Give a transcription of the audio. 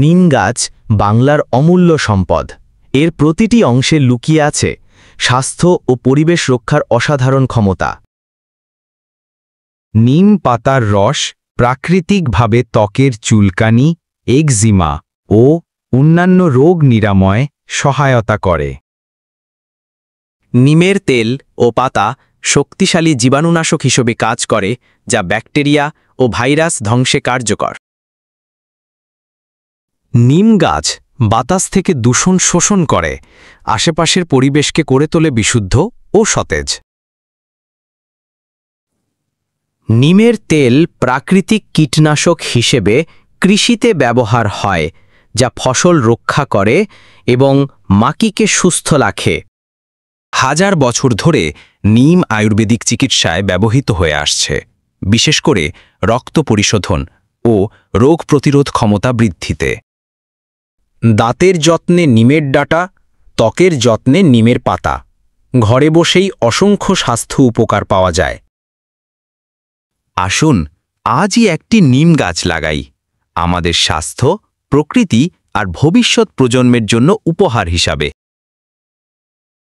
নিম গাছ বাংলার অমূল্য সম্পদ। এর প্রতিটি অংশে লুকিয়ে আছে স্বাস্থ্য ও পরিবেশ রক্ষার অসাধারণ ক্ষমতা। নিম পাতার রস প্রাকৃতিকভাবে ত্বকের চুলকানি, একজিমা ও অন্যান্য রোগ নিরাময়ে সহায়তা করে। নিমের তেল ও পাতা শক্তিশালী জীবাণুনাশক হিসেবে কাজ করে, যা ব্যাকটেরিয়া ও ভাইরাস ধ্বংসে কার্যকর। নিম গাছ বাতাস থেকে দূষণ শোষণ করে, আশেপাশের পরিবেশকে করে তোলে বিশুদ্ধ ও সতেজ। নিমের তেল প্রাকৃতিক কীটনাশক হিসেবে কৃষিতে ব্যবহার হয়, যা ফসল রক্ষা করে এবং মাটিকে সুস্থ রাখে। হাজার বছর ধরে নিম আয়ুর্বেদিক চিকিৎসায় ব্যবহৃত হয়ে আসছে, বিশেষ করে রক্ত পরিশোধন ও রোগ প্রতিরোধ ক্ষমতা বৃদ্ধিতে। দাঁতের যত্নে নিমের ডাঁটা, ত্বকের যত্নে নিমের পাতা। ঘরে বসেই অসংখ্য স্বাস্থ্য উপকার পাওয়া যায়। আসুন আজই একটি নিম গাছ লাগাই, আমাদের স্বাস্থ্য, প্রকৃতি আর ভবিষ্যৎ প্রজন্মের জন্য উপহার হিসাবে।